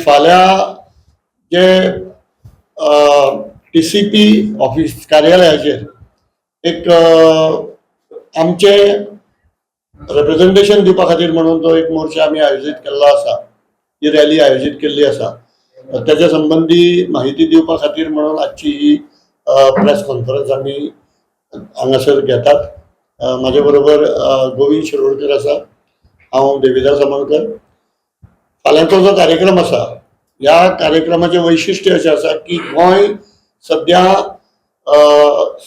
फाल्यां जे TCP office कार्यालयाचेर एक आमचे रिप्रेझेंटेशन दिवपा खातीर म्हणून तो एक मोर्चा आमी आयोजीत केल्लो आसा, ही रॅली आयोजीत केल्ली आसा. त्याच्या संबंधी माहिती दिवपा खातीर म्हणून आजची ही प्रेस कॉन्फरन्स आमी हांगासर घेतात. म्हाजे बरोबर गोविंद शिरोडकर आसा, हांव देविदास आमोणकर. फाल्यांचो जो कार्यक्रम आसा, ह्या कार्यक्रमाचे वैशिष्ट्य अशें आसा की गोंय सध्या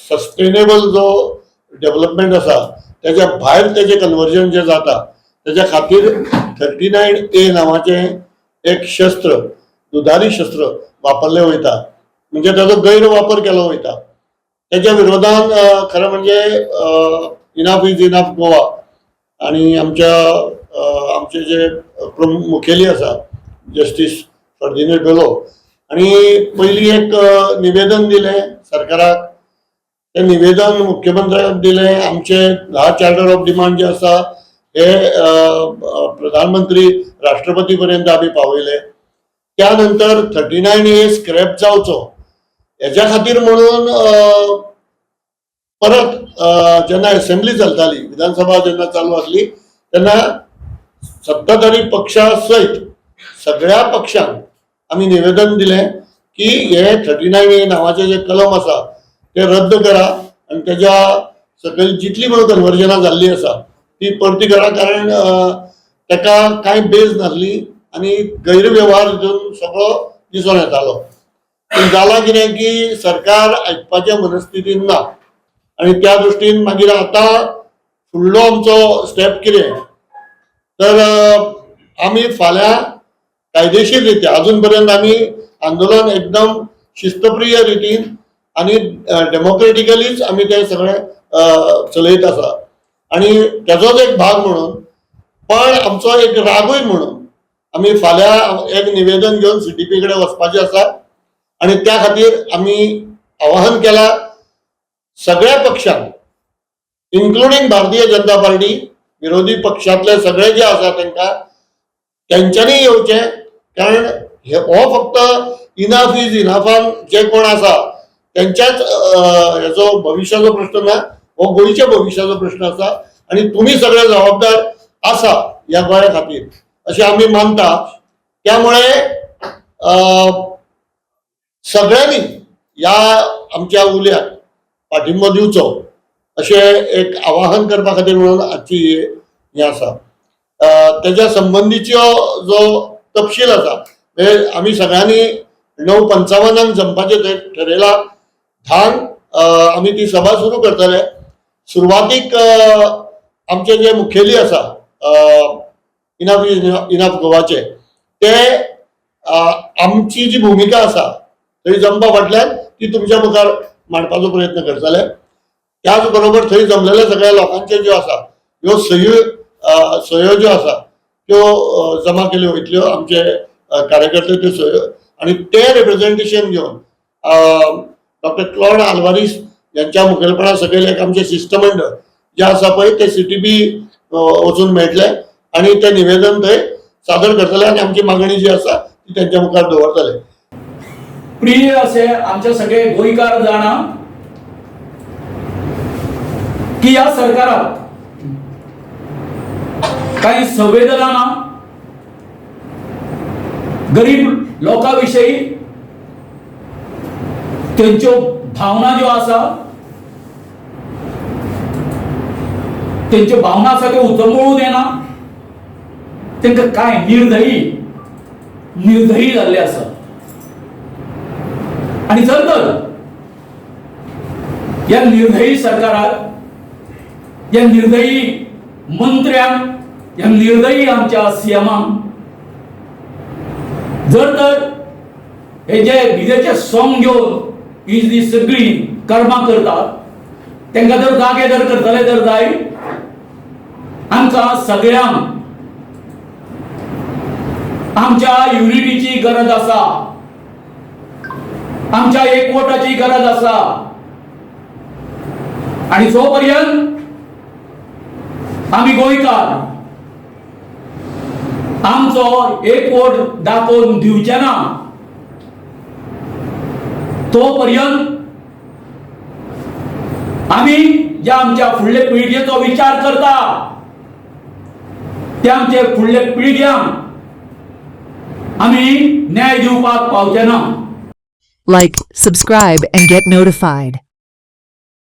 सस्टेनेबल जो डेव्हलपमेंट आसा त्याच्या भायर तेजें कन्वर्जन जें जाता त्याच्या खातीर 39A नांवाचें एक शस्त्र, दुधारी शस्त्र वापरलें वयता, म्हणजे ताचो गैरवापर केलो वयता. त्याच्या विरोधान खरें म्हणजे इनफ इज इनफ गोवा आणि आमचे जे प्रमुख मुखेली आसा जस्टीस फर्दिनांद बेलो आणि पयलीं एक निवेदन दिलें सरकाराक. तें निवेदन मुख्यमंत्र्याक दिलें. आमचे 10 चार्टर ऑफ डिमांड जे आसा हे प्रधानमंत्री राष्ट्रपती पर्यंत आमी पावयले. त्यानंतर 39A स्क्रॅप जावचो हेच्या खातीर म्हणून परत जेन्ना असेंब्ली चलताली, विधानसभा जेन्ना चालू आसली तेन्ना सत्ताधारी पक्षा सयत सगळ्या पक्षांक आमी निवेदन दिलें की हे 39A नांवाचे जे कलम आसा ते रद्द करा आणि त्याच्या सकयल जितली म्हणून कन्वर्जनां जाल्ली आसा ती परती करा, कारण ताका कांय बेज नासली आणि गैरव्यवहार हितून सगळो दिसून येतालो. पूण जाला कितें की सरकार आयकपाच्या मनस्थितीन ना आणि त्या दृश्टीन मागीर आतां फुडलो आमचो स्टेप कितें तर आमी फाल्यां कायदेशीर रित्या, अजून पर्यंत आमी आंदोलन एकदम शिस्तप्रिय रितीन आणि डेमोक्रेटिकलीच आमी ते सगळें चलयत आसा. आणि तेजोच एक भाग म्हणून पण आमचो एक रागूय म्हणून आमी फाल्यां एक निवेदन घेवन CDP कडेन वचपाचें आसा आणि त्या खातीर आमी आवाहन केलां सगळ्या पक्षांक, इन्क्लुडींग भारतीय जनता पार्टी, विरोधी पक्षांतले सगळे जे आसा तेंच्यांनी येवचें, कारण हो फक्त इनफ इज इनफान जे कोण आसा त्यांच्याच हेचो भविष्याचो प्रश्न ना, हो गोंयच्या भविष्याचो प्रश्न आसा आणि तुम्ही सगळे जबाबदार आसा ह्या गोंया खातीर अशें आमी मानता. त्यामुळे सगळ्यांनी ह्या आमच्या उल्याक पाठिंबो दिवचो अशें एक आवाहन करपा खातीर म्हणून आजची हें आसा. तेच्या संबंधीचो जो तपशील आसा म्हणजे आमी सगळ्यांनी 9:55 जमपाचें ठरयलां. 10 आमी ती सभा सुरू करतले. सुरवातीक आमचे जे मुखेली आसा इनफ इज इनफ गोवाचे ते आमची जी भुमिका आसा थंय जमपा फाटल्यान ती तुमच्या मुखार मांडपाचो प्रयत्न करतले. त्याच बरोबर थंय जमलेल्या सगळ्या लोकांचे ज्यो आसा ह्यो सयो ज्यो आसा त्यो जमा केल्यो वयतल्यो. आमचे कार्यकर्ते त्यो सयो आणि ते रिप्रेझेंटेशन घेवन डॉक्टर क्लॉड आल्वारीस यांच्या मुखेलपणा सकयल एक आमचे शिष्टमंडळ जे आसा पळय ते CDP वचून मेळटले आणि ते निवेदन थंय सादर करतले आणि आमची मागणी जी आसा ती त्यांच्या मुखार दवरतले. प्रिय असे आमचे सगळे गोंयकार जाणा की या सरकारात काही संवेदना ना, गरीब लोकांविषयी त्यांच्यो भावना ज्यो आसा त्यांच्यो भावना आसा त्यो उतरवळून येना. तांकां काय निर्दयी जाल्ले आसा. आणि जर तर या निर्दयी सरकाराक, या निर्दयी मंत्र्यांक, या निर्दयी आमच्या CMांक जर तर हे जे विजेचे सोंग घेवन ही जी सगळी कर्मां करतात तांकां जर जागे जर करतले जर जाय, आमकां सगळ्यांक आमच्या युनिटीची गरज आसा, आमच्या एकवटाची गरज आसा. आणि जोपर्यंत आम्ही गोंयकार आमचो एक वोट दाखोवन दिवचे ना तो पर्यंत आमी ज्या आमच्या फुडले पिळगेचो विचार करता त्या आमचे फुडले पिळग्यांक आमी न्याय दिवपाक पावचे ना. Like, subscribe and get notified.